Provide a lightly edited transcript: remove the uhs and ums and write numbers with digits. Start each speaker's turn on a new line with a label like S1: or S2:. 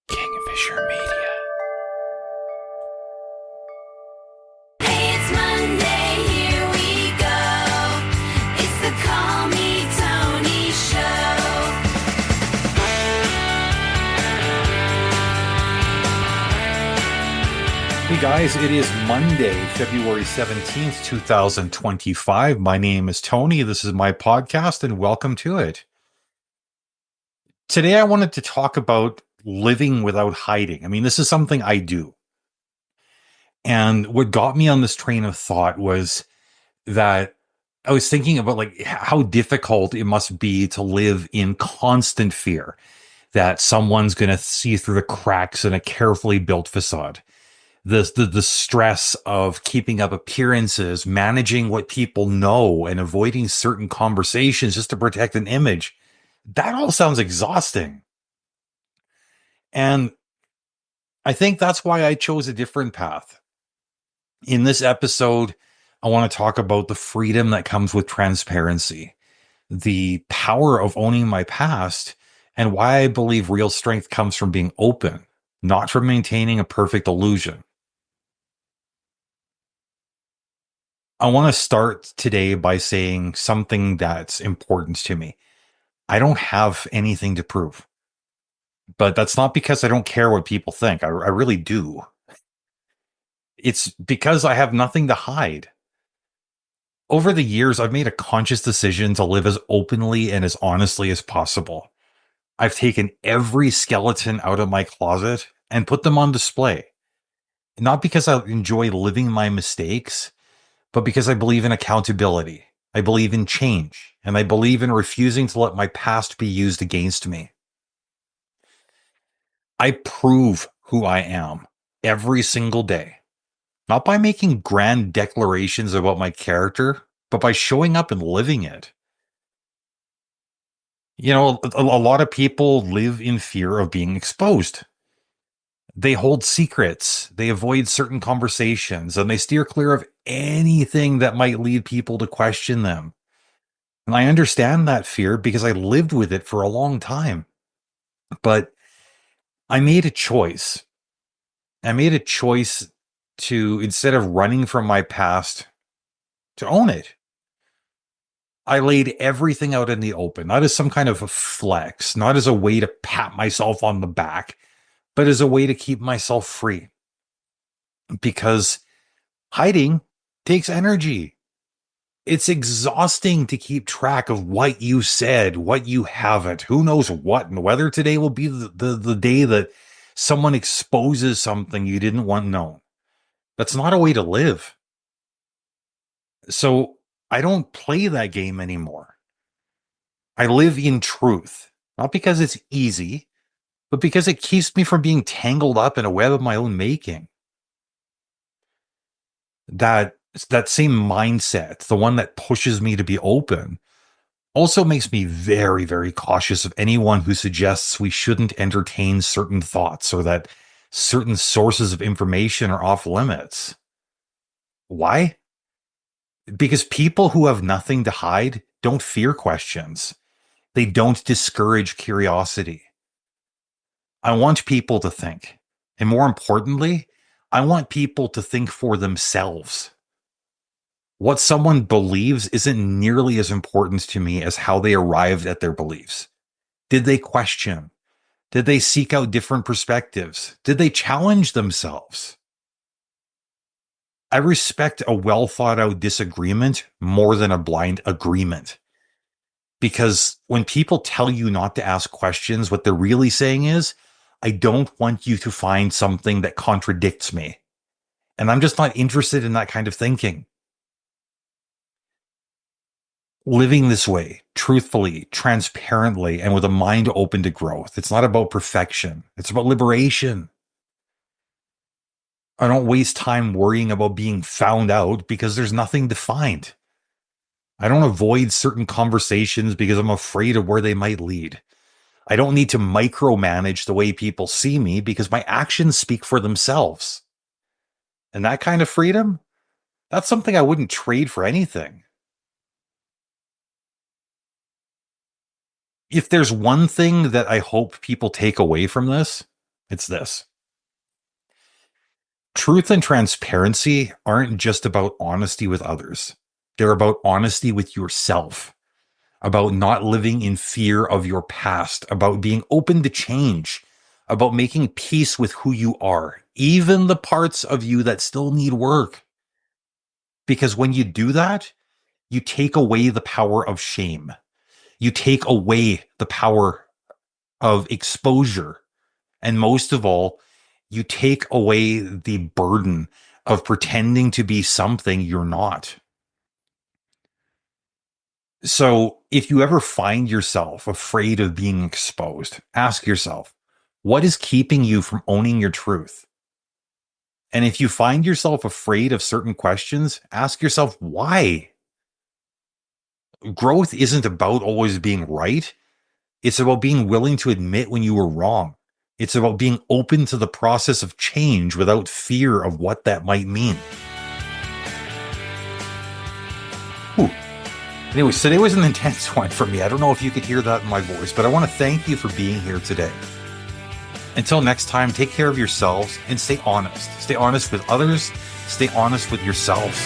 S1: Kingfisher Media.
S2: Hey, it's Monday, here we go. It's the Call Me Tony Show.
S1: Hey guys, it is Monday, February 17th, 2025. My name is Tony. This is my podcast, and welcome to it. Today, I wanted to talk about living without hiding. I mean, this is something I do. And what got me on this train of thought was that I was thinking about like how difficult it must be to live in constant fear that someone's going to see through the cracks in a carefully built facade. The stress of keeping up appearances, managing what people know, and avoiding certain conversations just to protect an image. That all sounds exhausting. And I think that's why I chose a different path. In this episode, I want to talk about the freedom that comes with transparency, the power of owning my past, and why I believe real strength comes from being open, not from maintaining a perfect illusion. I want to start today by saying something that's important to me. I don't have anything to prove, but that's not because I don't care what people think. I really do. It's because I have nothing to hide. Over the years, I've made a conscious decision to live as openly and as honestly as possible. I've taken every skeleton out of my closet and put them on display. Not because I enjoy living my mistakes, but because I believe in accountability. I believe in change, and I believe in refusing to let my past be used against me. I prove who I am every single day, not by making grand declarations about my character, but by showing up and living it. You know, a lot of people live in fear of being exposed. They hold secrets, they avoid certain conversations, and they steer clear of anything that might lead people to question them. And I understand that fear because I lived with it for a long time. But I made a choice. I made a choice to, instead of running from my past, to own it. I laid everything out in the open, not as some kind of a flex, not as a way to pat myself on the back, but as a way to keep myself free. Because hiding takes energy. It's exhausting to keep track of what you said, what you haven't, who knows what, and whether today will be the day that someone exposes something you didn't want known. That's not a way to live. So I don't play that game anymore. I live in truth, not because it's easy, but because it keeps me from being tangled up in a web of my own making. That same mindset, the one that pushes me to be open, also makes me very, very cautious of anyone who suggests we shouldn't entertain certain thoughts or that certain sources of information are off limits. Why? Because people who have nothing to hide don't fear questions. They don't discourage curiosity. I want people to think. And more importantly, I want people to think for themselves. What someone believes isn't nearly as important to me as how they arrived at their beliefs. Did they question? Did they seek out different perspectives? Did they challenge themselves? I respect a well thought out disagreement more than a blind agreement. Because when people tell you not to ask questions, what they're really saying is, I don't want you to find something that contradicts me. And I'm just not interested in that kind of thinking. Living this way, truthfully, transparently, and with a mind open to growth. It's not about perfection. It's about liberation. I don't waste time worrying about being found out because there's nothing to find. I don't avoid certain conversations because I'm afraid of where they might lead. I don't need to micromanage the way people see me because my actions speak for themselves. And that kind of freedom, that's something I wouldn't trade for anything. If there's one thing that I hope people take away from this, It's this. Truth and transparency aren't just about honesty with others. They're about honesty with yourself, about not living in fear of your past, about being open to change, about making peace with who you are, even the parts of you that still need work. Because when you do that, you take away the power of shame. You take away the power of exposure. And most of all, you take away the burden of pretending to be something you're not. So if you ever find yourself afraid of being exposed, ask yourself, what is keeping you from owning your truth? And if you find yourself afraid of certain questions, ask yourself why. Growth isn't about always being right. It's about being willing to admit when you were wrong. It's about being open to the process of change without fear of what that might mean. Whew. Anyways, today was an intense one for me. I don't know if you could hear that in my voice, but I want to thank you for being here today. Until next time, take care of yourselves and stay honest. Stay honest with others. Stay honest with yourselves.